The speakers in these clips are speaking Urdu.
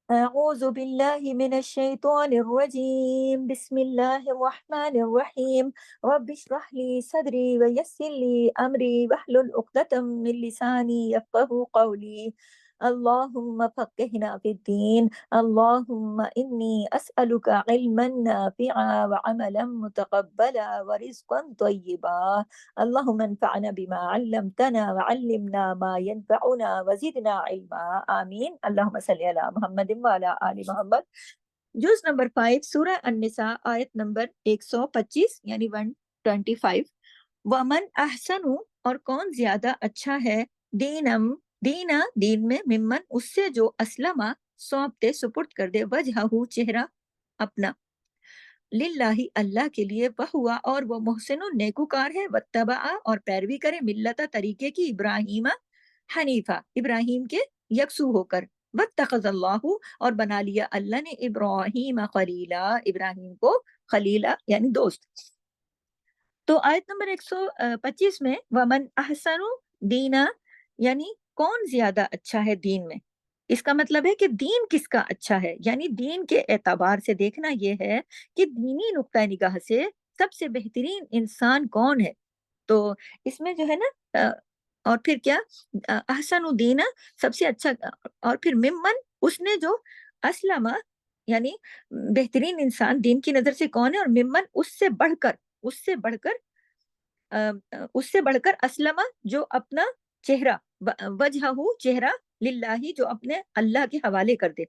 أعوذ بالله من الشيطان الرجيم بسم الله الرحمن الرحيم رب اشرح لي صدري ويسر لي أمري واحلل عقدة من لساني يفقه قولي اللهم فقهنا في الدين اللهم إني أسألك علما نافعا وعملا متقبلا ورزقا طيبا اللهم انفعنا بما علمتنا وعلمنا ما ينفعنا وزدنا علما آمین اللہم صلی علی محمد وعلی آل محمد۔ جز نمبر 5 سورہ النساء آیت نمبر 125 یعنی 125۔ ومن احسن، اور کون زیادہ اچھا ہے، دینم دینا دین میں، ممن اس سے جو اسلمہ سونپ دے سپرد کر دے، وجہہ چہرہ اپنا، للہ اللہ کے لیے، وہوا اور وہ محسن نیکوکار ہے، واتبع اور پیروی کرے، ملت طریقے کی، ابراہیم حنیفہ ابراہیم کے یکسو ہو کر، واتخذ اللہ اور بنا لیا اللہ نے ابراہیم خلیلا ابراہیم کو خلیلا یعنی دوست۔ تو آیت نمبر 125 میں ومن احسن دینا یعنی کون زیادہ اچھا ہے دین میں، اس کا مطلب ہے کہ دین کس کا اچھا ہے، یعنی دین کے اعتبار سے دیکھنا یہ ہے کہ دینی نقطہ نگاہ سے سب سے بہترین انسان کون ہے۔ تو اس میں جو ہے نا اور پھر کیا، احسن دینا سب سے اچھا، اور پھر ممن اس نے جو اسلم یعنی بہترین انسان دین کی نظر سے کون ہے، اور ممن اس سے بڑھ کر اس سے بڑھ کر اس سے بڑھ کر اسلم جو اپنا چہرہ، وجہ چہرہ، للہ جو اپنے اللہ کے حوالے کر دے۔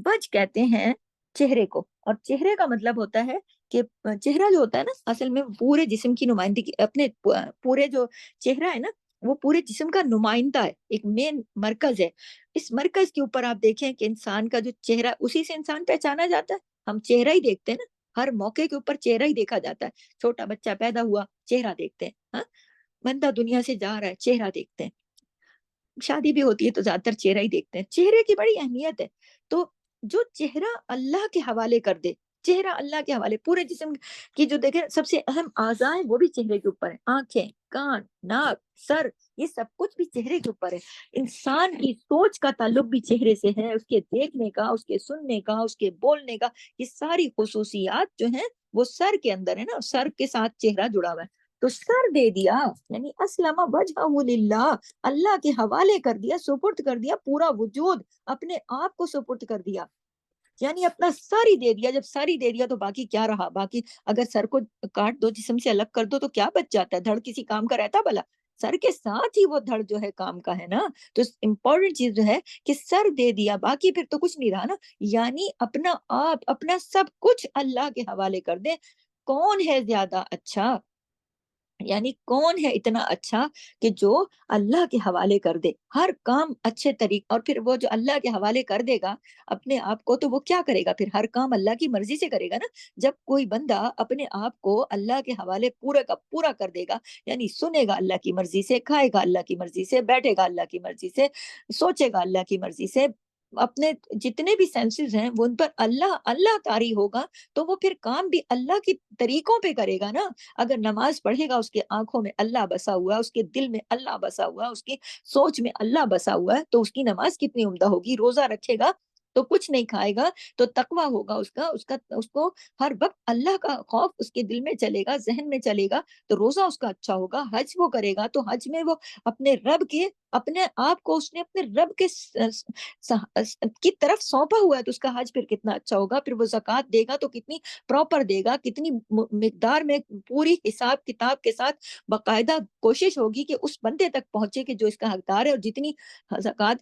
وجہ کہتے ہیں چہرے کو، اور چہرے کا مطلب ہوتا ہے کہ چہرہ جو ہوتا ہے نا اصل میں پورے جسم کی نمائندگی، اپنے پورے جو چہرہ ہے نا وہ پورے جسم کا نمائندہ ہے، ایک مین مرکز ہے۔ اس مرکز کے اوپر آپ دیکھیں کہ انسان کا جو چہرہ، اسی سے انسان پہچانا جاتا ہے، ہم چہرہ ہی دیکھتے ہیں نا، ہر موقع کے اوپر چہرہ ہی دیکھا جاتا ہے، چھوٹا بچہ پیدا ہوا چہرہ دیکھتے ہیں، ہاں بندہ دنیا سے جا رہا ہے چہرہ دیکھتے ہیں، شادی بھی ہوتی ہے تو زیادہ تر چہرہ ہی دیکھتے ہیں، چہرے کی بڑی اہمیت ہے۔ تو جو چہرہ اللہ کے حوالے کر دے، چہرہ اللہ کے حوالے، پورے جسم کی جو دیکھیں سب سے اہم اعضاء ہیں وہ بھی چہرے کے اوپر ہیں، آنکھیں، کان، ناک، سر، یہ سب کچھ بھی چہرے کے اوپر ہے۔ انسان کی سوچ کا تعلق بھی چہرے سے ہے، اس کے دیکھنے کا، اس کے سننے کا، اس کے بولنے کا، یہ ساری خصوصیات جو ہیں وہ سر کے اندر ہے نا، سر کے ساتھ چہرہ جڑا ہوا ہے۔ تو سر دے دیا یعنی اسلم وجہہ للہ، اللہ کے حوالے کر دیا، سپرد کر دیا، پورا وجود اپنے آپ کو سپرد کر دیا، یعنی اپنا سر ہی دے دیا۔ جب سر ہی دے دیا تو باقی کیا رہا، باقی اگر سر کو کاٹ دو، جسم سے الگ کر دو تو کیا بچ جاتا ہے، دھڑ کسی کام کا رہتا بھلا؟ سر کے ساتھ ہی وہ دھڑ جو ہے کام کا ہے نا۔ تو امپورٹنٹ چیز جو ہے کہ سر دے دیا، باقی پھر تو کچھ نہیں رہا نا، یعنی اپنا آپ، اپنا سب کچھ اللہ کے حوالے کر دے۔ کون ہے زیادہ اچھا، یعنی کون ہے اتنا اچھا کہ جو اللہ کے حوالے کر دے ہر کام اچھے طریقے، اور پھر وہ جو اللہ کے حوالے کر دے گا اپنے آپ کو تو وہ کیا کرے گا، پھر ہر کام اللہ کی مرضی سے کرے گا نا۔ جب کوئی بندہ اپنے آپ کو اللہ کے حوالے پورا کا پورا کر دے گا، یعنی سنے گا اللہ کی مرضی سے، کھائے گا اللہ کی مرضی سے، بیٹھے گا اللہ کی مرضی سے، سوچے گا اللہ کی مرضی سے، اپنے جتنے بھی سینسز ہیں وہ ان پر اللہ اللہ طاری ہوگا، تو وہ پھر کام بھی اللہ کی طریقوں پہ کرے گا نا۔ اگر نماز پڑھے گا، اس کے آنکھوں میں اللہ بسا ہوا ہے، اس کے دل میں اللہ بسا ہوا ہے، اس کی سوچ میں اللہ بسا ہوا ہے، تو اس کی نماز کتنی عمدہ ہوگی۔ روزہ رکھے گا تو کچھ نہیں کھائے گا تو تقوی ہوگا اس کو ہر وقت اللہ کا خوف اس کے دل میں چلے گا، ذہن میں چلے گا، تو روزہ اس کا اچھا ہوگا۔ حج وہ کرے گا تو حج میں وہ اپنے رب کے، اپنے آپ کو اس نے اپنے رب کے کی طرف سونپا ہوا ہے، تو اس کا حج پھر کتنا اچھا ہوگا۔ پھر وہ زکوٰۃ دے گا تو کتنی پراپر دے گا، کتنی مقدار میں، پوری حساب کتاب کے ساتھ باقاعدہ کوشش ہوگی کہ اس بندے تک پہنچے کہ جو اس کا حقدار ہے، اور جتنی زکوٰۃ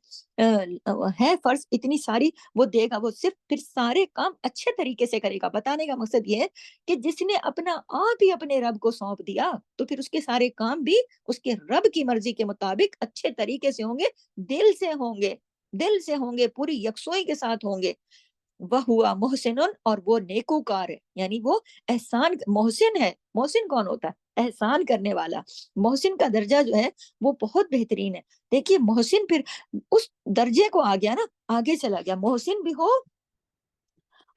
ہے فرض اتنی ساری وہ دے گا۔ وہ صرف پھر سارے کام اچھے طریقے سے کرے گا۔ بتانے کا مقصد یہ ہے کہ جس نے اپنا آپ ہی اپنے رب کو سونپ دیا تو پھر اس کے سارے کام بھی اس کے رب کی مرضی کے مطابق اچھے طریقے سے ہوں گے، دل سے ہوں گے، دل سے ہوں گے، پوری یکسوئی کے ساتھ ہوں گے۔ وہ ہوا محسن، اور وہ نیکوکار ہے، یعنی وہ احسان محسن ہے۔ محسن کون ہوتا ہے؟ احسان کرنے والا۔ محسن کا درجہ جو ہے وہ بہت بہترین ہے۔ دیکھیے محسن پھر اس درجے کو آ گیا نا، آگے چلا گیا، محسن بھی ہو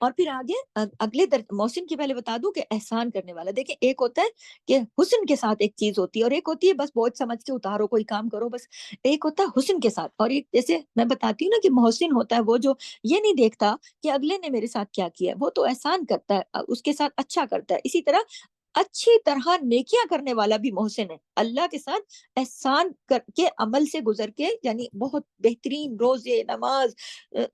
اور پھر آگے اگلے محسن کی پہلے بتا دوں کہ احسان کرنے والا. دیکھیں ایک ہوتا ہے کہ حسن کے ساتھ ایک چیز ہوتی ہے، اور ایک ہوتی ہے بس بہت سمجھ کے اتارو کوئی کام کرو بس. ایک ہوتا ہے حسن کے ساتھ، اور ایک جیسے میں بتاتی ہوں نا کہ محسن ہوتا ہے وہ جو یہ نہیں دیکھتا کہ اگلے نے میرے ساتھ کیا کیا ہے، وہ تو احسان کرتا ہے، اس کے ساتھ اچھا کرتا ہے. اسی طرح اچھی طرح نیکیاں کرنے والا بھی محسن ہے، اللہ کے ساتھ احسان کر کے عمل سے گزر کے، یعنی بہت بہترین روزے نماز،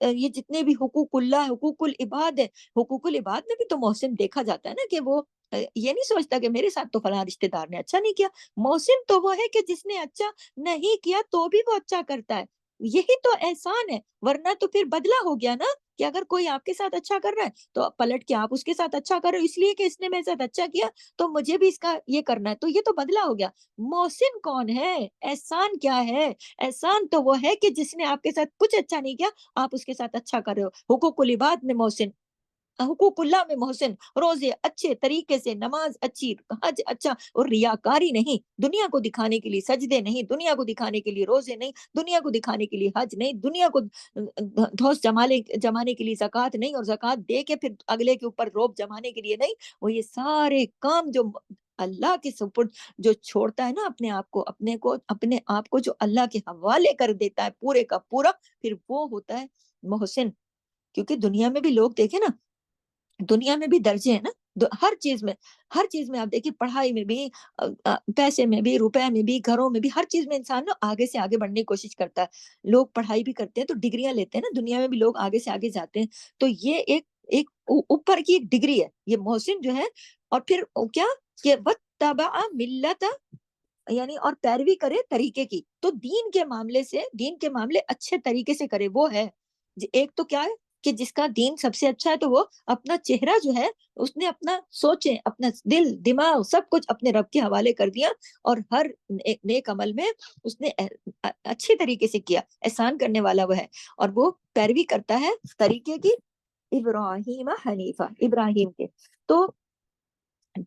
یہ جتنے بھی حقوق اللہ حقوق العباد ہے، حقوق العباد میں بھی تو محسن دیکھا جاتا ہے نا کہ وہ یہ نہیں سوچتا کہ میرے ساتھ تو فلاں رشتہ دار نے اچھا نہیں کیا. محسن تو وہ ہے کہ جس نے اچھا نہیں کیا تو بھی وہ اچھا کرتا ہے. یہی تو احسان ہے، ورنہ تو پھر بدلہ ہو گیا نا کہ اگر کوئی آپ کے ساتھ اچھا کر رہا ہے تو پلٹ کے آپ اس کے ساتھ اچھا کر رہے ہو، اس لیے کہ اس نے میرے ساتھ اچھا کیا تو مجھے بھی اس کا یہ کرنا ہے، تو یہ تو بدلہ ہو گیا. محسن کون ہے؟ احسان کیا ہے؟ احسان تو وہ ہے کہ جس نے آپ کے ساتھ کچھ اچھا نہیں کیا آپ اس کے ساتھ اچھا کر رہے ہو. حقوق العباد میں محسن، حقوق اللہ میں محسن، روزے اچھے طریقے سے، نماز اچھی، حج اچھا، اور ریاکاری نہیں، دنیا کو دکھانے کے لیے سجدے نہیں، دنیا کو دکھانے کے لیے روزے نہیں، دنیا کو دکھانے کے لیے حج نہیں، دنیا کو دھوس جمانے کے لیے زکوٰۃ نہیں، اور زکوٰۃ دے کے پھر اگلے کے اوپر روب جمانے کے لیے نہیں. وہ یہ سارے کام جو اللہ کے سپرد جو چھوڑتا ہے نا اپنے آپ کو جو اللہ کے حوالے کر دیتا ہے پورے کا پورا، پھر وہ ہوتا ہے محسن. کیونکہ دنیا میں بھی لوگ دیکھیں نا، دنیا میں بھی درجے ہیں نا، ہر چیز میں آپ دیکھیے، پڑھائی میں بھی، پیسے میں بھی، روپے میں بھی، گھروں میں بھی، ہر چیز میں انسان نا آگے سے آگے بڑھنے کی کوشش کرتا ہے. لوگ پڑھائی بھی کرتے ہیں تو ڈگریاں لیتے ہیں نا، دنیا میں بھی لوگ آگے سے آگے جاتے ہیں. تو یہ ایک اوپر کی ایک ڈگری ہے یہ محسن جو ہے. اور پھر کیا کہ وَاتَّبَعَ مِلَّتَ، یعنی اور پیروی کرے طریقے کی. تو دین کے معاملے اچھے طریقے سے کرے، وہ ہے. ایک تو کیا ہے کہ جس کا دین سب سے اچھا ہے تو وہ اپنا چہرہ جو ہے اس نے اپنا سوچیں، اپنا دل دماغ سب کچھ اپنے رب کے حوالے کر دیا، اور ہر نیک عمل میں اس نے اچھی طریقے سے کیا. احسان کرنے والا وہ ہے، اور وہ پیروی کرتا ہے طریقے کی ابراہیم حنیفہ، ابراہیم کے. تو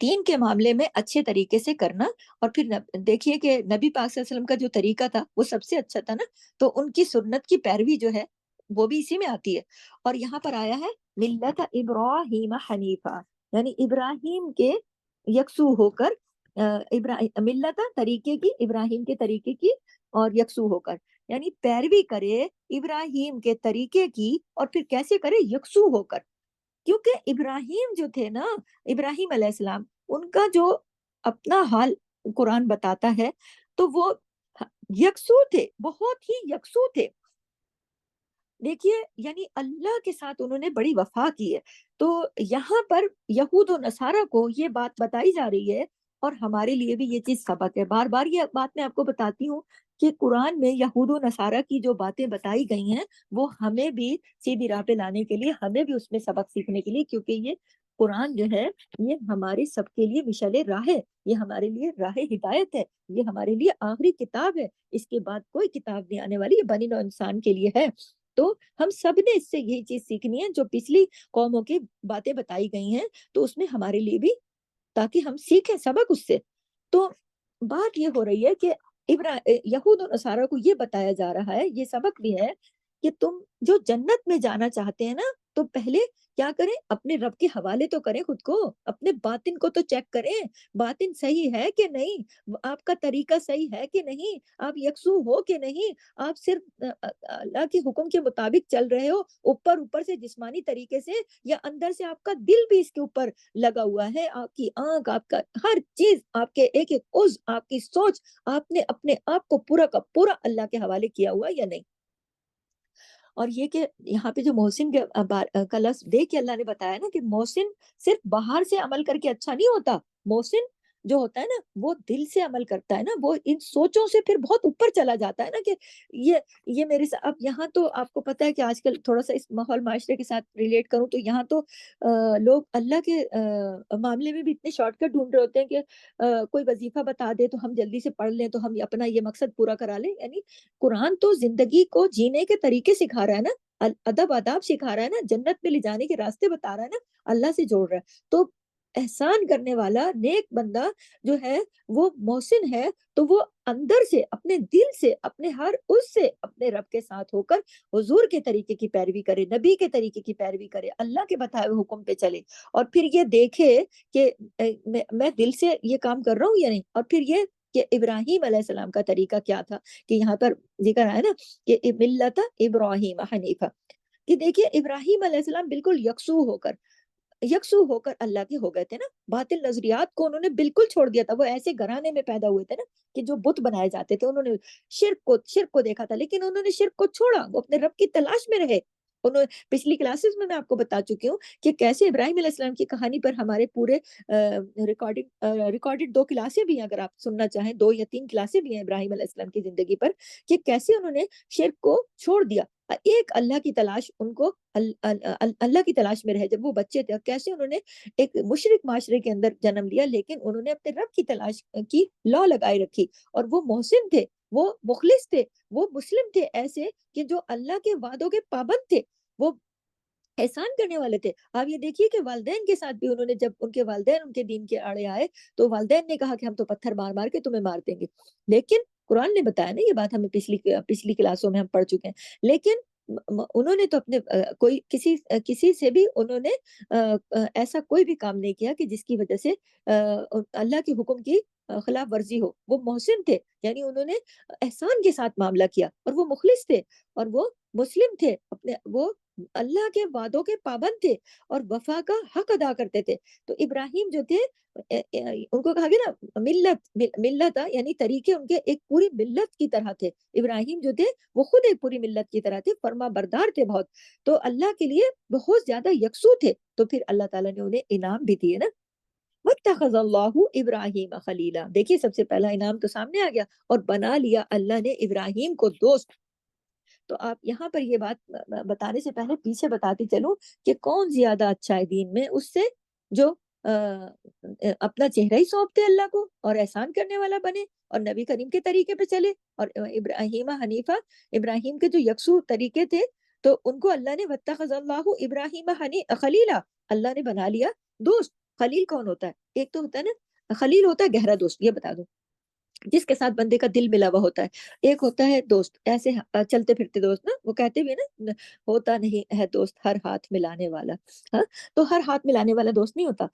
دین کے معاملے میں اچھے طریقے سے کرنا. اور پھر دیکھیے کہ نبی پاک صلی اللہ علیہ وسلم کا جو طریقہ تھا وہ سب سے اچھا تھا نا، تو ان کی سنت کی پیروی جو ہے وہ بھی اسی میں آتی ہے. اور یہاں پر آیا ہے ملت ابراہیم حنیفہ، یعنی ابراہیم کے یکسو ہو کر، ملت طریقے کی، ابراہیم کے طریقے کی، اور یکسو ہو کر، یعنی پیروی کرے ابراہیم کے طریقے کی، اور پھر کیسے کرے؟ یکسو ہو کر. کیونکہ ابراہیم جو تھے نا، ابراہیم علیہ السلام، ان کا جو اپنا حال قرآن بتاتا ہے تو وہ یکسو تھے، بہت ہی یکسو تھے. دیکھیے یعنی اللہ کے ساتھ انہوں نے بڑی وفا کی ہے. تو یہاں پر یہود و نصارہ کو یہ بات بتائی جا رہی ہے، اور ہمارے لیے بھی یہ چیز سبق ہے. بار بار یہ بات میں آپ کو بتاتی ہوں کہ قرآن میں یہود و نصارہ کی جو باتیں بتائی گئی ہیں وہ ہمیں بھی سیدھی راہ پہ لانے کے لیے، ہمیں بھی اس میں سبق سیکھنے کے لیے، کیونکہ یہ قرآن جو ہے یہ ہمارے سب کے لیے مشعل راہ ہے، یہ ہمارے لیے راہ ہدایت ہے، یہ ہمارے لیے آخری کتاب ہے. اس کے بعد کوئی کتاب نہیں آنے والی، یہ بنی نوع انسان کے لیے ہے. تو ہم سب نے اس سے یہی چیز سیکھنی ہے جو پچھلی قوموں کی باتیں بتائی گئی ہیں، تو اس میں ہمارے لیے بھی، تاکہ ہم سیکھیں سبق اس سے. تو بات یہ ہو رہی ہے کہ یہود اور نصارہ کو یہ بتایا جا رہا ہے، یہ سبق بھی ہے کہ تم جو جنت میں جانا چاہتے ہیں نا، تو پہلے کیا کریں؟ اپنے رب کے حوالے تو کریں خود کو، اپنے باطن کو تو چیک کریں، باطن صحیح ہے کہ نہیں، آپ کا طریقہ صحیح ہے کہ نہیں، آپ یکسو ہو کہ نہیں، آپ صرف اللہ کے حکم کے مطابق چل رہے ہو اوپر سے جسمانی طریقے سے، یا اندر سے آپ کا دل بھی اس کے اوپر لگا ہوا ہے، آپ کی آنکھ، آپ کا ہر چیز، آپ کے ایک ایک عضو، آپ کی سوچ، آپ نے اپنے آپ کو پورا کا پورا اللہ کے حوالے کیا ہوا یا نہیں. اور یہ کہ یہاں پہ جو محسن کا لفظ دے کے اللہ نے بتایا نا کہ محسن صرف باہر سے عمل کر کے اچھا نہیں ہوتا. محسن جو ہوتا ہے نا وہ دل سے عمل کرتا ہے نا، وہ ان سوچوں سے پھر بہت اوپر چلا جاتا ہے نا کہ یہ میرے ساتھ. اب یہاں تو آپ کو پتا ہے کہ آج کل تھوڑا سا اس ماحول معاشرے کے ساتھ ریلیٹ کروں تو یہاں تو لوگ اللہ کے معاملے میں بھی اتنے شارٹ کٹ ڈھونڈ رہے ہوتے ہیں کہ کوئی وظیفہ بتا دے تو ہم جلدی سے پڑھ لیں تو ہم اپنا یہ مقصد پورا کرا لیں. یعنی قرآن تو زندگی کو جینے کے طریقے سکھا رہا ہے نا، ادب آداب سکھا رہا ہے نا، جنت میں لے جانے کے راستے بتا رہا ہے نا، اللہ سے جوڑ رہا ہے. تو احسان کرنے والا نیک بندہ جو ہے وہ محسن ہے، تو وہ اندر سے اپنے دل سے اپنے ہر اس سے اپنے رب کے ساتھ ہو کر حضور کے طریقے کی پیروی کرے، نبی کے طریقے کی پیروی کرے، اللہ کے بتائے ہوئے حکم پہ چلے، اور پھر یہ دیکھے کہ میں دل سے یہ کام کر رہا ہوں یا نہیں۔ اور پھر یہ کہ ابراہیم علیہ السلام کا طریقہ کیا تھا، کہ یہاں پر ذکر ہے نا کہ ملت ابراہیم حنیفہ، کہ دیکھیے ابراہیم علیہ السلام بالکل یکسو ہو کر اللہ کے ہو گئے تھے نا، باطل نظریات کو انہوں نے بالکل چھوڑ دیا تھا۔ وہ ایسے گھرانے میں پیدا ہوئے تھے نا کہ جو بت بنائے جاتے تھے، انہوں نے شرک کو دیکھا تھا، لیکن انہوں نے شرک کو چھوڑا، وہ اپنے رب کی تلاش میں رہے۔ انہوں پچھلی کلاسز میں آپ کو بتا چکی ہوں کہ کیسے ابراہیم علیہ السلام کی کہانی پر ہمارے پورے ریکارڈڈ 2 کلاسیں بھی ہیں، اگر آپ سننا چاہیں 2 یا 3 کلاسیں بھی ہیں ابراہیم علیہ السلام کی زندگی پر، کہ کیسے انہوں نے شرک کو چھوڑ دیا، ایک اللہ کی تلاش ان کو اللہ کی تلاش میں رہے جب وہ بچے تھے، کیسے انہوں نے ایک مشرک معاشرے کے اندر جنم لیا، لیکن انہوں نے اپنے رب کی تلاش کی لا لگائے رکھی، اور وہ محسن تھے، وہ مخلص تھے، وہ مسلم تھے، ایسے کہ جو اللہ کے وعدوں کے پابند تھے، وہ احسان کرنے والے تھے۔ آپ یہ دیکھیے کہ والدین کے ساتھ بھی انہوں نے، جب ان کے والدین ان کے دین کے آڑے آئے تو والدین نے کہا کہ ہم تو پتھر مار مار کے تمہیں مار دیں گے، لیکن قرآن نے بتایا نا، یہ بات ہمیں پچھلی کلاسوں میں ہم پڑھ چکے ہیں، لیکن انہوں نے تو اپنے کوئی کسی سے بھی انہوں نے ایسا کوئی بھی کام نہیں کیا کہ جس کی وجہ سے اللہ کے حکم کی خلاف ورزی ہو۔ وہ محسن تھے، یعنی انہوں نے احسان کے ساتھ معاملہ کیا، اور وہ مخلص تھے، اور وہ مسلم تھے، وہ اللہ کے وعدوں کے پابند تھے، اور وفا کا حق ادا کرتے تھے۔ تو ابراہیم جو تھے، ان کو کہا گیا نا ملت، یعنی طریقے ان کے ایک پوری ملت کی طرح تھے۔ ابراہیم جو تھے وہ خود ایک پوری ملت کی طرح تھے، فرما بردار تھے بہت، تو اللہ کے لیے بہت زیادہ یکسو تھے، تو پھر اللہ تعالیٰ نے انہیں انعام بھی دیے نا، وَاتَّخَذَ اللَّهُ إِبْرَاهِيمَ خَلِيلًا۔ دیکھیے سب سے پہلا انعام تو سامنے آ گیا، اور بنا لیا اللہ نے ابراہیم کو دوست۔ تو آپ یہاں پر یہ بات بتانے سے پہلے پیچھے بتاتی چلوں کہ کون زیادہ اچھا ہے دین میں، اس سے جو اپنا چہرہ ہی سونپتے اللہ کو اور احسان کرنے والا بنے، اور نبی کریم کے طریقے پہ چلے، اور ابراہیم حنیفہ، ابراہیم کے جو یکسو طریقے تھے، تو ان کو اللہ نے واتخذ اللہ ابراہیم خلیلا، اللہ نے بنا لیا دوست۔ خلیل کون ہوتا ہے؟ ایک تو ہوتا ہے نا خلیل، ہوتا ہے گہرا دوست، یہ بتا دوں، جس کے ساتھ بندے کا دل ملا ہوا ہوتا ہے۔ ایک ہوتا ہے دوست ایسے چلتے پھرتے دوست نا، وہ کہتے بھی نا ہوتا نہیں ہے دوست ہر ہاتھ ملانے والا، ہاں، تو ہر ہاتھ ملانے والا دوست نہیں ہوتا۔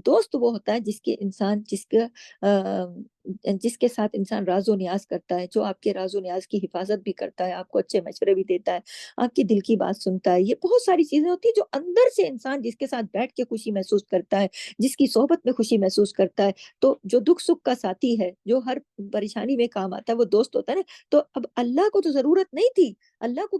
دوست وہ ہوتا ہے جس کے ساتھ انسان راز و نیاز کرتا ہے، جو آپ کے راز و نیاز کی حفاظت بھی کرتا ہے، آپ کو اچھے مشورے بھی دیتا ہے، آپ کی دل کی بات سنتا ہے۔ یہ بہت ساری چیزیں ہوتی ہیں جو اندر سے انسان جس کے ساتھ بیٹھ کے خوشی محسوس کرتا ہے، جس کی صحبت میں خوشی محسوس کرتا ہے، تو جو دکھ سکھ کا ساتھی ہے، جو ہر پریشانی میں کام آتا ہے، وہ دوست ہوتا ہے نا۔ تو اب اللہ کو تو ضرورت نہیں تھی، اللہ تو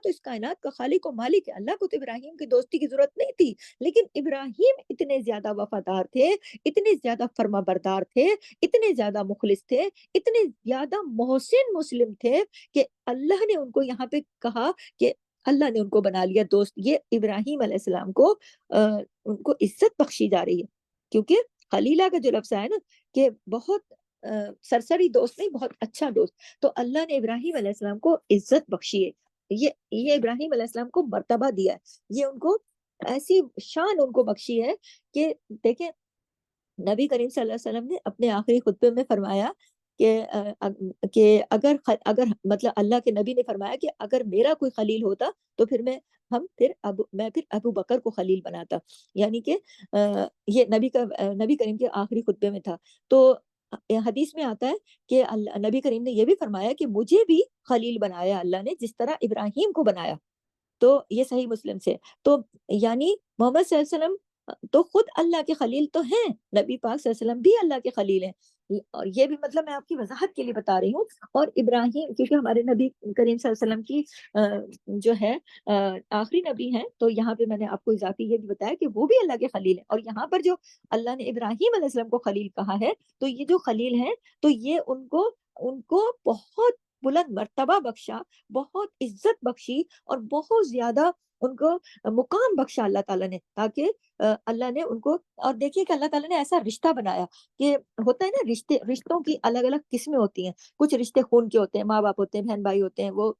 اس کائنات کا خالق و مالک ہے، اللہ کو تو ابراہیم کی دوستی کی ضرورت نہیں تھی، لیکن ابراہیم اتنے زیادہ وفادار تھے، اتنے زیادہ فرما بردار تھے، اتنے زیادہ مخلص تھے، اتنے زیادہ محسن مسلم تھے، کہ اللہ نے ان کو یہاں پہ کہا کہ اللہ نے ان کو بنا لیا دوست۔ یہ ابراہیم علیہ السلام کو ان کو عزت بخشی جا رہی ہے، کیونکہ خلیلہ کا جو لفظ ہے نا کہ بہت سرسری دوست نہیں، بہت اچھا دوست، تو اللہ نے ابراہیم علیہ السلام کو عزت بخشی ہے، یہ ابراہیم علیہ السلام کو مرتبہ دیا ہے، یہ ان کو ایسی شان ان کو بخشی ہے کہ دیکھیں نبی کریم صلی اللہ علیہ وسلم نے اپنے آخری خطبے میں فرمایا کہ اگر مطلب اللہ کے نبی نے فرمایا کہ اگر میرا کوئی خلیل ہوتا تو پھر میں ابو بکر کو خلیل بناتا، یعنی کہ یہ نبی کریم کے آخری خطبے میں تھا۔ تو حدیث میں آتا ہے کہ نبی کریم نے یہ بھی فرمایا کہ مجھے بھی خلیل بنایا اللہ نے جس طرح ابراہیم کو بنایا، تو یہ صحیح مسلم سے، تو یعنی محمد صلی اللہ علیہ وسلم تو خود اللہ کے خلیل تو ہیں، نبی پاک صلی اللہ علیہ وسلم بھی اللہ کے خلیل ہیں، اور یہ بھی مطلب میں آپ کی وضاحت کے لیے بتا رہی ہوں۔ اور ابراہیم کیونکہ ہمارے نبی کریم صلی اللہ علیہ وسلم کی جو ہے آخری نبی ہیں، تو یہاں پہ میں نے آپ کو اضافی یہ بھی بتایا کہ وہ بھی اللہ کے خلیل ہیں، اور یہاں پر جو اللہ نے ابراہیم علیہ السلام کو خلیل کہا ہے، تو یہ جو خلیل ہیں تو یہ ان کو بہت بلند مرتبہ بخشا، بہت عزت بخشی، اور بہت زیادہ ان کو مقام بخشا اللہ تعالیٰ نے، تاکہ اللہ نے ان کو، اور دیکھیے کہ اللہ تعالیٰ نے ایسا رشتہ بنایا کہ ہوتا ہے نا رشتوں کی الگ الگ قسمیں ہوتی ہیں، کچھ رشتے خون کے ہوتے ہیں، ماں باپ ہوتے ہیں، بہن بھائی ہوتے ہیں، وہ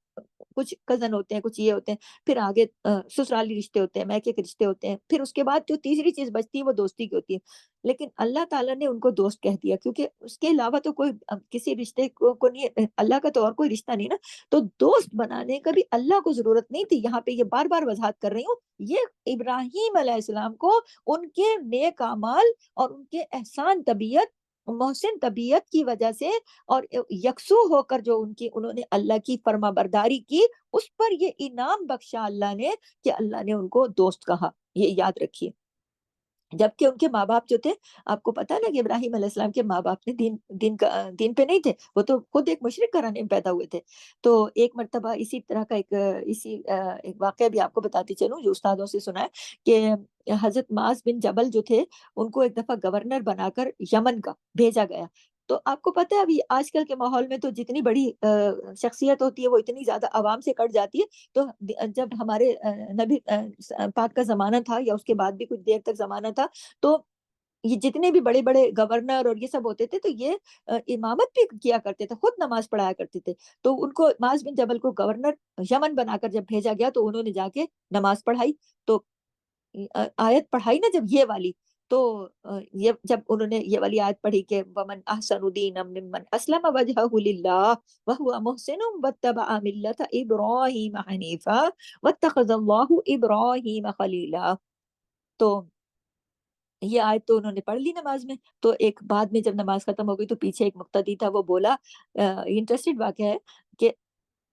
کچھ کزن ہوتے ہیں، کچھ یہ ہوتے ہیں، پھر آگے سسرالی رشتے ہوتے ہیں، میکے کے رشتے ہوتے ہیں، پھر اس کے بعد جو تیسری چیز بچتی ہے وہ دوستی کی ہوتی ہے۔ لیکن اللہ تعالیٰ نے ان کو دوست کہہ دیا، کیونکہ اس کے علاوہ تو کوئی کسی رشتے کو نہیں، اللہ کا تو اور کوئی رشتہ نہیں نا، تو دوست بنانے کا بھی اللہ کو ضرورت نہیں تھی۔ یہاں پہ یہ بار بار وضاحت کر رہی ہوں، یہ ابراہیم علیہ السلام کو ان کے نیک اعمال اور ان کے احسان طبیعت، محسن طبیعت کی وجہ سے، اور یکسو ہو کر جو انہوں نے اللہ کی فرما برداری کی، اس پر یہ انعام بخشا اللہ نے، کہ اللہ نے ان کو دوست کہا۔ یہ یاد رکھیے۔ جبکہ ان کے ماں باپ جو تھے، آپ کو پتا نا کہ ابراہیم علیہ السلام کے ماں باپ نے دین پہ نہیں تھے، وہ تو خود ایک مشرک گھرانے میں پیدا ہوئے تھے۔ تو ایک مرتبہ اسی طرح کا ایک واقعہ بھی آپ کو بتاتی چلوں، جو استادوں سے سنا ہے، کہ حضرت معاذ بن جبل جو تھے، ان کو ایک دفعہ گورنر بنا کر یمن کا بھیجا گیا۔ تو آپ کو پتا ہے ابھی آج کل کے ماحول میں تو جتنی بڑی شخصیت ہوتی ہے وہ اتنی زیادہ عوام سے کٹ جاتی ہے۔ تو جب ہمارے نبی پاک کا زمانہ تھا، یا اس کے بعد بھی کچھ دیر تک زمانہ تھا، تو یہ جتنے بھی بڑے بڑے گورنر اور یہ سب ہوتے تھے، تو یہ امامت بھی کیا کرتے تھے، خود نماز پڑھایا کرتے تھے۔ تو ان کو معاذ بن جبل کو گورنر یمن بنا کر جب بھیجا گیا، تو انہوں نے جا کے نماز پڑھائی۔ تو آیت پڑھائی نا جب یہ والی، تو یہ جب انہوں نے یہ والی آیت پڑھی کہ وَمَنْ أَحْسَنُ دِينًا مِّمَّنْ أَسْلَمَ وَجْهَهُ لِلَّهِ وَهُوَ مُحْسِنٌ وَاتَّبَعَ مِلَّةَ إِبْرَاهِيمَ حَنِيفًا وَاتَّخَذَ اللَّهُ إِبْرَاهِيمَ خَلِيلًا۔ تو یہ آیت تو انہوں نے پڑھ لی نماز میں۔ تو ایک بعد میں جب نماز ختم ہو گئی، تو پیچھے ایک مقتدی تھا، وہ بولا، انٹرسٹڈ واقعہ ہے، کہ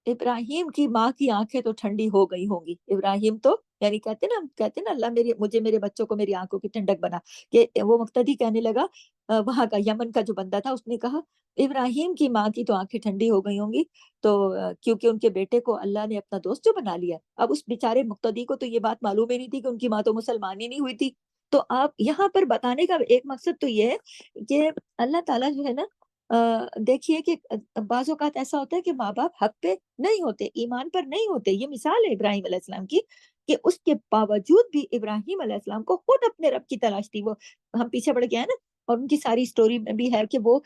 ابراہیم کی ماں کی آنکھیں تو ٹھنڈی ہو گئی ہوں گی۔ ابراہیم تو یعنی کہتے نا اللہ مجھے میرے بچوں کو میری آنکھوں کی ٹھنڈک بنا، کہ وہ مقتدی کہنے لگا، وہاں کا یمن کا جو بندہ تھا، اس نے کہا ابراہیم کی ماں کی تو آنکھیں ٹھنڈی ہو گئی ہوں گی، تو کیونکہ ان کے بیٹے کو اللہ نے اپنا دوست جو بنا لیا۔ اب اس بیچارے مقتدی کو تو یہ بات معلوم ہی نہیں تھی کہ ان کی ماں تو مسلمان ہی نہیں ہوئی تھی۔ تو آپ یہاں پر بتانے کا ایک مقصد تو یہ ہے کہ اللہ تعالیٰ جو ہے نا، دیکھیے کہ بعض اوقات ایسا ہوتا ہے کہ ماں باپ حق پہ نہیں ہوتے، ایمان پر نہیں ہوتے۔ یہ مثال ہے ابراہیم علیہ السلام کی، کہ اس کے باوجود بھی ابراہیم علیہ السلام کو خود اپنے رب کی تلاش تھی۔ وہ ہم پیچھے پڑ گیا ہے نا، اور ان کی ساری سٹوری میں بھی ہے کہ وہ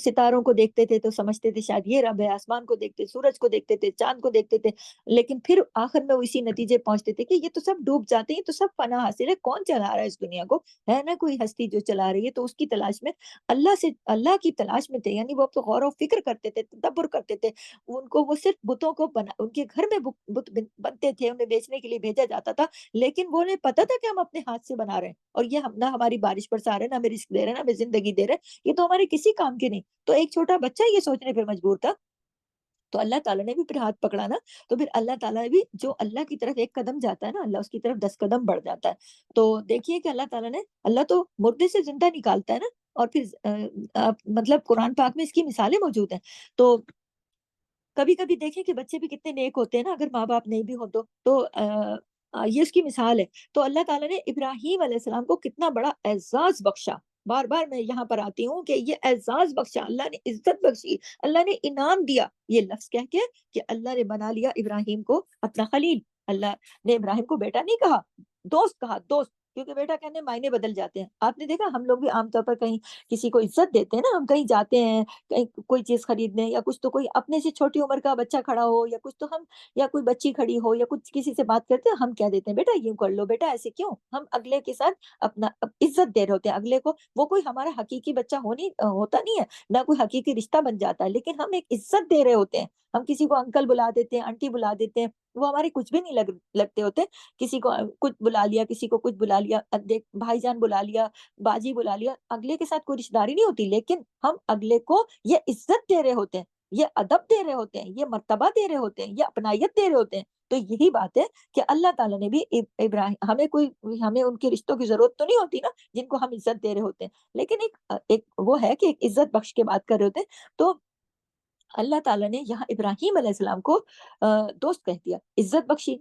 ستاروں کو دیکھتے تھے تو سمجھتے تھے شاید یہ رب ہے، آسمان کو دیکھتے، سورج کو دیکھتے تھے، چاند کو دیکھتے تھے، لیکن پھر آخر میں وہ اسی نتیجے پہنچتے تھے کہ یہ تو سب ڈوب جاتے ہیں، تو سب فنا حاصل ہے، کون چلا رہا ہے اس دنیا کو؟ ہے نا کوئی ہستی جو چلا رہی ہے؟ تو اس کی تلاش میں اللہ کی تلاش میں تھے، یعنی وہ تو غور و فکر کرتے تھے، تدبر کرتے تھے۔ ان کو وہ صرف بتوں کو ان کے گھر میں بت بنتے تھے، انہیں بیچنے کے لیے بھیجا جاتا تھا، لیکن وہ انہیں پتا تھا کہ ہم اپنے ہاتھ سے بنا رہے ہیں، اور یہ ہم نہ ہماری بارش برسا رہے، نہ ہمیں رزق دے رہے، نہ ہمیں زندگی دے رہے، یہ تو ہمارے کسی کام کے نہیں۔ تو ایک چھوٹا بچہ یہ سوچنے پہ مجبور تھا۔ تو اللہ تعالیٰ نے بھی پھر ہاتھ پکڑا نا، تو پھر اللہ تعالیٰ نے بھی، جو اللہ کی طرف ایک قدم جاتا ہے نا، اللہ اس کی طرف 10 قدم بڑھ جاتا ہے۔ تو دیکھیے کہ اللہ تو مردے سے زندہ نکالتا ہے نا، اور پھر مطلب قرآن پاک میں اس کی مثالیں موجود ہیں۔ تو کبھی کبھی دیکھیں کہ بچے بھی کتنے نیک ہوتے ہیں نا، اگر ماں باپ نہیں بھی ہو تو یہ اس کی مثال ہے۔ تو اللہ تعالیٰ نے ابراہیم علیہ السلام کو کتنا بڑا اعزاز بخشا۔ بار بار میں یہاں پر آتی ہوں کہ یہ اعزاز بخشا، اللہ نے عزت بخشی، اللہ نے انعام دیا، یہ لفظ کہہ کے کہ اللہ نے بنا لیا ابراہیم کو اپنا خلیل۔ اللہ نے ابراہیم کو بیٹا نہیں کہا، دوست کہا، دوست، کیونکہ بیٹا کہنے معنی بدل جاتے ہیں۔ آپ نے دیکھا ہم لوگ بھی عام طور پر کہیں کسی کو عزت دیتے ہیں نا، ہم کہیں جاتے ہیں، کہیں کوئی چیز خریدنے یا کچھ، تو کوئی اپنے سے چھوٹی عمر کا بچہ کھڑا ہو یا کچھ، تو ہم، یا کوئی بچی کھڑی ہو یا کچھ کسی سے بات کرتے ہیں، ہم کہہ دیتے ہیں بیٹا یہ کر لو، بیٹا ایسے کیوں؟ ہم اگلے کے ساتھ اپنا عزت دے رہے ہوتے ہیں اگلے کو۔ وہ کوئی ہمارا حقیقی بچہ ہوتا نہیں ہے، نہ کوئی حقیقی رشتہ بن جاتا ہے، لیکن ہم ایک عزت دے رہے ہوتے ہیں۔ ہم کسی کو انکل بلا دیتے ہیں، آنٹی بلا دیتے ہیں، وہ ہمارے کچھ بھی نہیں لگتے ہوتے۔ کسی کو کچھ بلا لیا، کسی کو کچھ بلا لیا، دیکھ بھائی جان بلا لیا، باجی بلا لیا، اگلے کے ساتھ کوئی رشتہ داری نہیں ہوتی، لیکن ہم اگلے کو یہ عزت دے رہے ہوتے ہیں، یہ ادب دے رہے ہوتے ہیں، یہ مرتبہ دے رہے ہوتے ہیں، یہ اپنائیت دے رہے ہوتے ہیں۔ تو یہی بات ہے کہ اللہ تعالیٰ نے بھی ابراہیم، ہمیں ان کے رشتوں کی ضرورت تو نہیں ہوتی نا جن کو ہم عزت دے رہے ہوتے ہیں، لیکن ایک وہ ہے کہ ایک عزت بخش کے بات کر رہے ہوتے ہیں۔ تو اللہ تعالیٰ نے یہاں ابراہیم علیہ السلام کو دوست کہہ دیا، عزت بخشی۔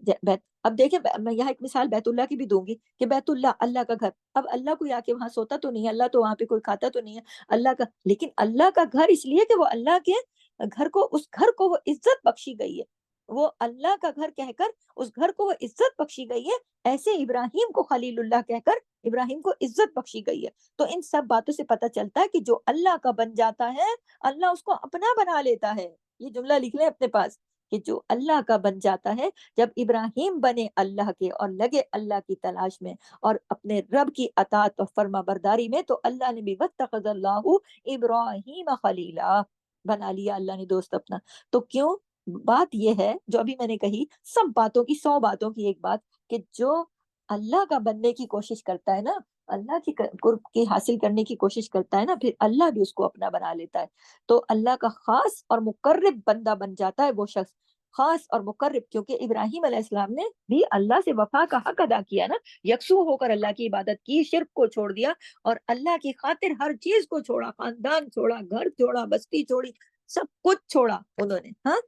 اب دیکھیں، میں یہاں ایک مثال بیت اللہ کی بھی دوں گی، کہ بیت اللہ، اللہ کا گھر، اب اللہ کوئی آ کے وہاں سوتا تو نہیں ہے، اللہ تو وہاں پہ کوئی کھاتا تو نہیں ہے اللہ کا، لیکن اللہ کا گھر اس لیے کہ وہ اللہ کے گھر کو، اس گھر کو وہ عزت بخشی گئی ہے، وہ اللہ کا گھر کہہ کر اس گھر کو وہ عزت بخشی گئی ہے۔ ایسے ابراہیم کو خلیل اللہ کہہ کر ابراہیم کو عزت بخشی گئی ہے۔ تو ان سب باتوں سے پتہ چلتا ہے کہ جو اللہ کا بن جاتا ہے، اللہ اس کو اپنا بنا لیتا ہے۔ یہ جملہ لکھ لیں اپنے پاس، کہ جو اللہ کا بن جاتا ہے، جب ابراہیم بنے اللہ کے اور لگے اللہ کی تلاش میں اور اپنے رب کی اطاعت اور فرما برداری میں، تو اللہ نے بھی واتخذ اللہ ابراہیم خلیلا، بنا لیا اللہ نے دوست اپنا۔ تو کیوں؟ بات یہ ہے جو ابھی میں نے کہی، سب باتوں کی 100 باتوں کی ایک بات، کہ جو اللہ کا بننے کی کوشش کرتا ہے نا، اللہ کی قرب کی حاصل کرنے کی کوشش کرتا ہے نا، پھر اللہ بھی اس کو اپنا بنا لیتا ہے۔ تو اللہ کا خاص اور مقرب بندہ بن جاتا ہے وہ شخص، خاص اور مقرب، کیونکہ ابراہیم علیہ السلام نے بھی اللہ سے وفا کا حق ادا کیا نا، یکسو ہو کر اللہ کی عبادت کی، شرک کو چھوڑ دیا اور اللہ کی خاطر ہر چیز کو چھوڑا، خاندان چھوڑا، گھر چھوڑا، بستی چھوڑی، سب کچھ چھوڑا انہوں نے، ہاں،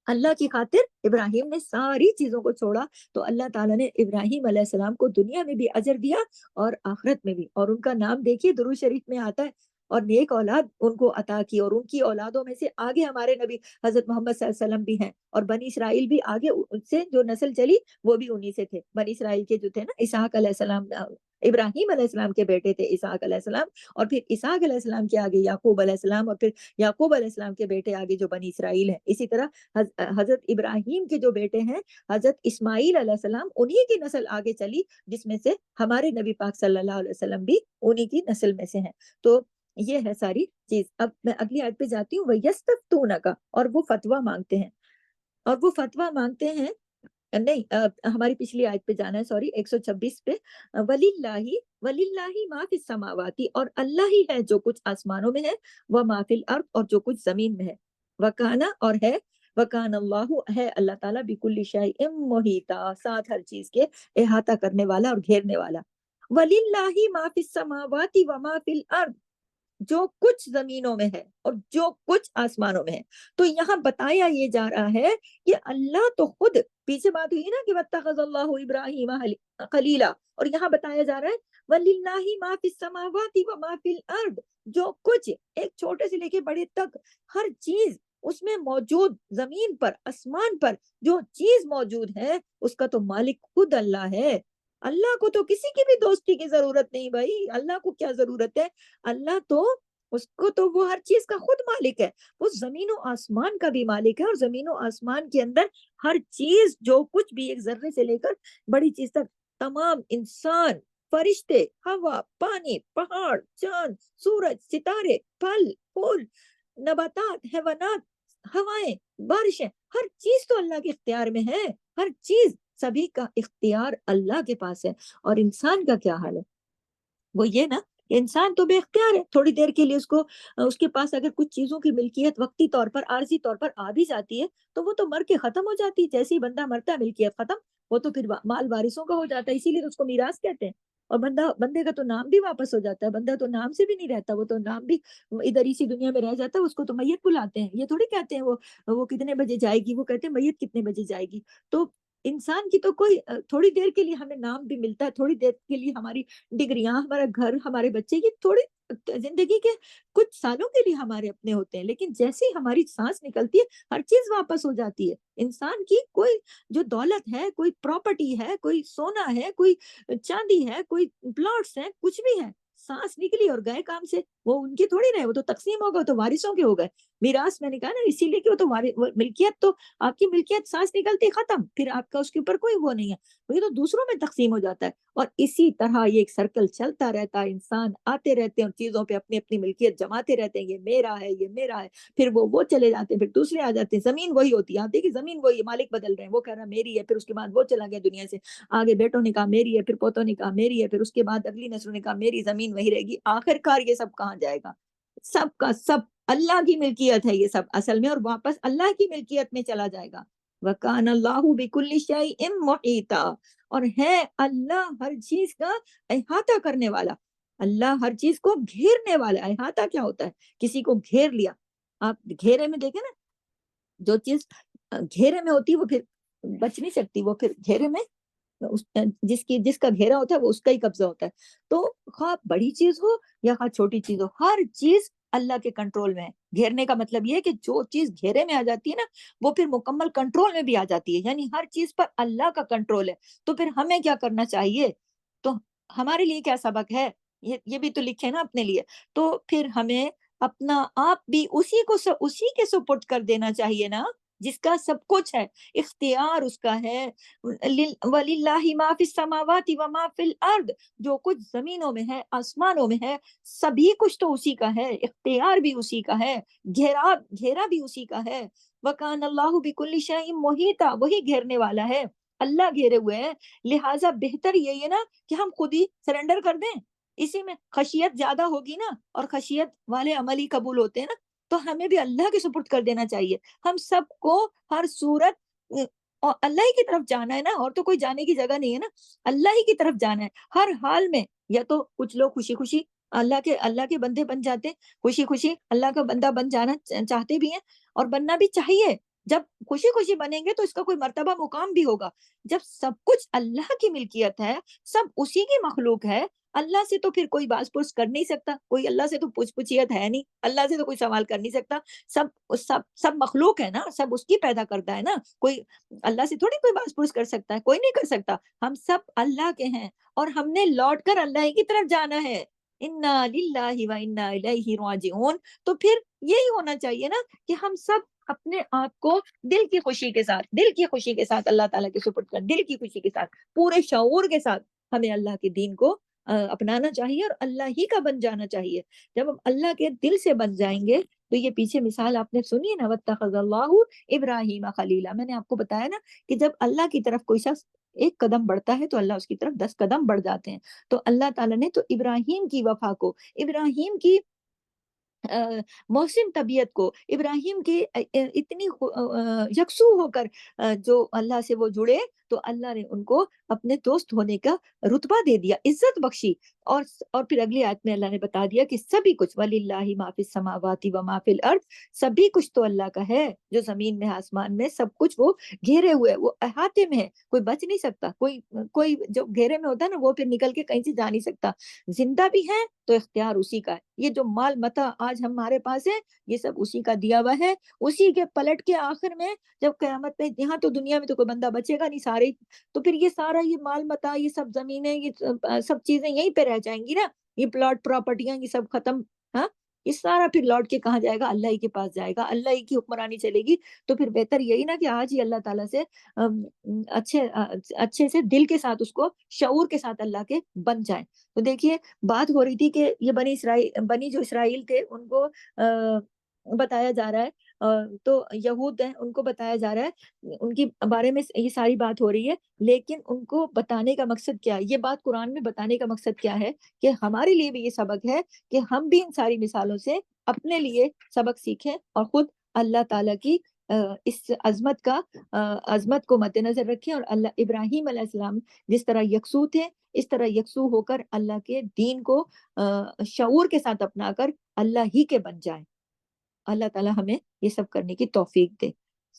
اللہ کی خاطر ابراہیم نے ساری چیزوں کو چھوڑا۔ تو اللہ تعالیٰ نے ابراہیم علیہ السلام کو دنیا میں بھی اجر دیا اور آخرت میں بھی، اور ان کا نام دیکھیے درود شریف میں آتا ہے، اور نیک اولاد ان کو عطا کی، اور ان کی اولادوں میں سے آگے ہمارے نبی حضرت محمد صلی اللہ علیہ وسلم بھی ہیں، اور بنی اسرائیل بھی آگے ان سے جو نسل چلی وہ بھی انہی سے تھے، بنی اسرائیل کے جو تھے نا، اسحاق علیہ السلام، ابراہیم علیہ السلام کے بیٹے تھے اسحاق علیہ السلام، اور پھر اسحاق علیہ السلام کے آگے یعقوب علیہ السلام، اور پھر یعقوب علیہ السلام کے بیٹے آگے جو بنی اسرائیل ہیں۔ اسی طرح حضرت ابراہیم کے جو بیٹے ہیں حضرت اسماعیل علیہ السلام، انہی کی نسل آگے چلی، جس میں سے ہمارے نبی پاک صلی اللہ علیہ وسلم بھی انہی کی نسل میں سے ہیں۔ تو یہ ہے ساری چیز۔ اب میں اگلی آیت پہ جاتی ہوں، وَيَسْتَفْتُونَكَ، اور وہ فتویٰ مانگتے ہیں، اور وہ فتویٰ مانگتے ہیں، نہیں، ہماری پچھلی آیت پہ جانا ہے، سوری، 126 پہ، وَلِلَّهِ مَا فِي السَّمَاوَاتِ، اور اللہ ہی ہے جو کچھ آسمانوں میں ہے، وَمَا فِي الْأَرْضِ، اور جو کچھ زمین میں ہے، وَكَانَ، اور ہے، وَكَانَ اللَّهُ، ہے اللہ تعالیٰ، بِكُلِّ شَيْءٍ مُحِيطًا، ساتھ ہر چیز کے احاطہ کرنے والا اور گھیرنے والا۔ وَلِلَّهِ مَا فِي السَّمَاوَاتِ وَمَا فِي الْأَرْضِ، جو کچھ زمینوں میں ہے اور جو کچھ آسمانوں میں ہے۔ تو یہاں بتایا یہ جا رہا ہے کہ اللہ تو خود، پیچھے بات ہوئی نا کہ وَاتَّخَذَ اللَّهُ إِبْرَاهِيمَ خَلِيلًا، اور یہاں بتایا جا رہا ہے وَلِلَّهِ مَا فِي السَّمَاوَاتِ وَمَا فِي الْأَرْضِ، جو کچھ، ایک چھوٹے سے لے کے بڑے تک ہر چیز اس میں موجود، زمین پر، آسمان پر جو چیز موجود ہے، اس کا تو مالک خود اللہ ہے۔ اللہ کو تو کسی کی بھی دوستی کی ضرورت نہیں بھائی، اللہ کو کیا ضرورت ہے؟ اللہ تو، اس کو تو وہ ہر چیز کا خود مالک ہے، وہ زمین و آسمان کا بھی مالک ہے، اور زمین و آسمان کے اندر ہر چیز جو کچھ بھی، ایک ذرے سے لے کر بڑی چیز تک، تمام انسان، فرشتے، ہوا، پانی، پہاڑ، چاند، سورج، ستارے، پھل پھول، نباتات، حیوانات، ہوائیں، بارشیں، ہر چیز تو اللہ کے اختیار میں ہے، ہر چیز، سبھی کا اختیار اللہ کے پاس ہے۔ اور انسان کا کیا حال ہے؟ وہ یہ نا کہ انسان تو بے اختیار ہے، تھوڑی دیر کے لیے اس کو، اس کے پاس اگر کچھ چیزوں کی ملکیت وقتی طور پر، عارضی طور پر آ بھی جاتی ہے، تو وہ تو مر کے ختم ہو جاتی ہے، جیسے ہی بندہ مرتا ہے ملکیت ختم، وہ تو پھر مال وارثوں کا ہو جاتا ہے، اسی لیے تو اس کو میراث کہتے ہیں۔ اور بندے کا تو نام بھی واپس ہو جاتا ہے، بندہ تو نام سے بھی نہیں رہتا، وہ تو نام بھی ادھر اسی دنیا میں رہ جاتا ہے، اس کو تو میت بلاتے ہیں، یہ تھوڑی کہتے ہیں وہ کتنے بجے جائے گی، وہ کہتے ہیں میت کتنے بجے جائے گی۔ تو انسان کی تو کوئی، تھوڑی دیر کے لیے ہمیں نام بھی ملتا ہے، تھوڑی دیر کے لیے ہماری ڈگریاں، ہمارا گھر، ہمارے بچے، یہ تھوڑی زندگی کے کچھ سالوں کے لیے ہمارے اپنے ہوتے ہیں، لیکن جیسے ہی ہماری سانس نکلتی ہے ہر چیز واپس ہو جاتی ہے۔ انسان کی کوئی جو دولت ہے، کوئی پراپرٹی ہے، کوئی سونا ہے، کوئی چاندی ہے، کوئی پلاٹس ہیں، کچھ بھی ہے، سانس نکلی اور گئے کام سے، وہ ان کی تھوڑی رہے، وہ تو تقسیم ہوگا، تو وارثوں کے ہو گئے، میراث، میں نے کہا نا، اسی لیے کہ وہ تو ملکیت تو، آپ کی ملکیت سانس نکلتی ختم، پھر آپ کا اس کے اوپر کوئی وہ نہیں ہے، وہی تو دوسروں میں تقسیم ہو جاتا ہے۔ اور اسی طرح یہ ایک سرکل چلتا رہتا ہے، انسان آتے رہتے ہیں اور چیزوں پہ اپنی اپنی ملکیت جماتے رہتے ہیں، یہ میرا ہے، یہ میرا ہے، پھر وہ چلے جاتے ہیں، پھر دوسرے آ جاتے ہیں، زمین وہی ہوتی ہے، آپ دیکھیں زمین وہی، مالک بدل رہے ہیں، وہ کہہ رہا میری ہے، پھر اس کے بعد وہ چلا گیا دنیا سے، آگے بیٹوں نے کہا میری ہے، پھر پوتوں نے کہا میری ہے، پھر اس کے بعد اگلی نسلوں نے کہا میری، زمین وہی رہے گی، آخر کار یہ سب کہاں جائے گا؟ سب کا سب اللہ کی ملکیت ہے یہ سب اصل میں، اور واپس اللہ کی ملکیت میں چلا جائے گا۔ وَكَانَ اللَّهُ بِكُلِّ شَيْءٍ مُحِيطًا، اور ہے اللہ ہر چیز کا احاطہ کرنے والا، اللہ ہر چیز کو گھیرنے والا۔ احاطہ کیا ہوتا ہے؟ کسی کو گھیر لیا، آپ گھیرے میں دیکھیں نا، جو چیز گھیرے میں ہوتی ہے وہ پھر بچ نہیں سکتی، وہ پھر گھیرے میں جس کا گھیرا ہوتا ہے وہ اس کا ہی قبضہ ہوتا ہے۔ تو خواہ بڑی چیز ہو یا خواہ چھوٹی چیز ہو، ہر چیز اللہ کے کنٹرول میں ہے۔ گھیرنے کا مطلب یہ ہے کہ جو چیز گھیرے میں آ جاتی ہے نا، وہ پھر مکمل کنٹرول میں بھی آ جاتی ہے، یعنی ہر چیز پر اللہ کا کنٹرول ہے۔ تو پھر ہمیں کیا کرنا چاہیے؟ تو ہمارے لیے کیا سبق ہے؟ یہ بھی تو لکھے نا اپنے لیے۔ تو پھر ہمیں اپنا آپ بھی اسی کے سپرد کر دینا چاہیے نا۔ جس کا سب کچھ ہے، اختیار اس کا ہے۔ وَلِلَّهِ مَا فِي السَّمَاوَاتِ وَمَا فِي الْأَرْضِ، جو کچھ زمینوں میں ہے آسمانوں میں ہے سبھی کچھ تو اسی کا ہے، اختیار بھی اسی کا ہے، گھیرا بھی اسی کا ہے۔ وَكَانَ اللَّهُ بِكُلِّ شَيْءٍ مُحِيطًا، وہی گھیرنے والا ہے، اللہ گھیرے ہوئے ہیں۔ لہٰذا بہتر یہی ہے نا کہ ہم خود ہی سرنڈر کر دیں، اسی میں خشیت زیادہ ہوگی نا، اور خشیت والے عمل ہی قبول ہوتے ہیں نا، تو ہمیں بھی اللہ کے سپرد کر دینا چاہیے۔ ہم سب کو ہر صورت اور اللہ ہی کی طرف جانا ہے نا، اور تو کوئی جانے کی جگہ نہیں ہے نا، اللہ ہی کی طرف جانا ہے ہر حال میں۔ یا تو کچھ لوگ خوشی خوشی اللہ کے بندے بن جاتے، خوشی خوشی اللہ کا بندہ بن جانا چاہتے بھی ہیں، اور بننا بھی چاہیے۔ جب خوشی خوشی بنیں گے تو اس کا کوئی مرتبہ مقام بھی ہوگا۔ جب سب کچھ اللہ کی ملکیت ہے، سب اسی کی مخلوق ہے، اللہ سے تو پھر کوئی باز پرس کر نہیں سکتا، کوئی اللہ سے تو پوچھ پوچھیت ہے نہیں، اللہ سے تو کوئی سوال کر نہیں سکتا۔ سب مخلوق ہے نا، سب اس کی پیدا کرتا ہے نا، کوئی اللہ سے تھوڑی کوئی باز پرس کر سکتا ہے، کوئی نہیں کر سکتا۔ ہم سب اللہ کے ہیں، اور ہم نے لوٹ کر اللہ ہی کی طرف جانا ہے۔ انا للہ و انا الیہ راجعون۔ تو پھر یہی ہونا چاہیے نا کہ ہم سب اپنے آپ کو دل کی خوشی کے ساتھ اللہ تعالیٰ کے سپرد کر، دل کی خوشی کے ساتھ پورے شعور کے ساتھ ہمیں اللہ کے دین کو اپنانا چاہیے، اور اللہ ہی کا بن جانا چاہیے۔ جب ہم اللہ کے دل سے بن جائیں گے تو یہ پیچھے مثال آپ نے سنی ہے نا، واتخذ اللہ ابراہیم خلیلا، میں نے آپ کو بتایا نا کہ جب اللہ کی طرف کوئی شخص ایک قدم بڑھتا ہے تو اللہ اس کی طرف 10 قدم بڑھ جاتے ہیں۔ تو اللہ تعالیٰ نے تو ابراہیم کی وفا کو، ابراہیم کی محسن طبیعت کو، ابراہیم کے اتنی یکسو ہو کر جو اللہ سے وہ جڑے، تو اللہ نے ان کو اپنے دوست ہونے کا رتبہ دے دیا، عزت بخشی۔ اور پھر اگلی آیت میں اللہ نے بتا دیا کہ سبھی کچھ وَلِلَّهِ مَا فِي السَّمَاوَاتِ وَمَا فِي الْأَرْضِ، سبھی کچھ تو اللہ کا ہے، جو زمین میں آسمان میں سب کچھ وہ گھیرے ہوئے، وہ احاطے میں ہے، کوئی بچ نہیں سکتا، کوئی جو گھیرے میں ہوتا ہے نا وہ پھر نکل کے کہیں سے جا نہیں سکتا۔ زندہ بھی ہے تو اختیار اسی کا ہے۔ یہ جو مال متا آج ہمارے پاس ہے، یہ سب اسی کا دیا ہوا ہے، اسی کے پلٹ کے آخر میں جب قیامت میں، یہاں تو دنیا میں تو کوئی بندہ بچے گا نہیں، سارے، تو پھر یہ سارا یہ مال متا، یہ سب زمینیں، یہ سب چیزیں یہیں پہ رہ جائیں گی نا، یہ پلاٹ پراپرٹیاں یہ سب ختم، ہاں، یہ سارا پھر لوٹ کے کہاں جائے گا؟ اللہ ہی کے پاس جائے گا، اللہ ہی کی حکمرانی چلے گی۔ تو پھر بہتر یہی نا کہ آج ہی اللہ تعالیٰ سے اچھے سے دل کے ساتھ، اس کو شعور کے ساتھ اللہ کے بن جائیں۔ تو دیکھیے بات ہو رہی تھی کہ یہ بنی جو اسرائیل تھے ان کو بتایا جا رہا ہے، تو یہود ہیں ان کو بتایا جا رہا ہے، ان کی بارے میں یہ ساری بات ہو رہی ہے، لیکن ان کو بتانے کا مقصد کیا ہے؟ یہ بات قرآن میں بتانے کا مقصد کیا ہے کہ ہمارے لیے بھی یہ سبق ہے کہ ہم بھی ان ساری مثالوں سے اپنے لیے سبق سیکھیں، اور خود اللہ تعالیٰ کی اس عظمت کو مد نظر رکھیں، اور اللہ ابراہیم علیہ السلام جس طرح یکسو تھے، اس طرح یکسو ہو کر اللہ کے دین کو شعور کے ساتھ اپنا کر اللہ ہی کے بن جائیں۔ اللہ تعالیٰ ہمیں یہ سب کرنے کی توفیق دے۔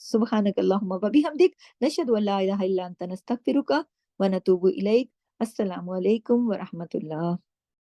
سبحانک اللہم و بحمدک، نشہد ان لا الہ الا انت، نستغفرک و نتوب الیک۔ السلام علیکم ورحمۃ اللہ۔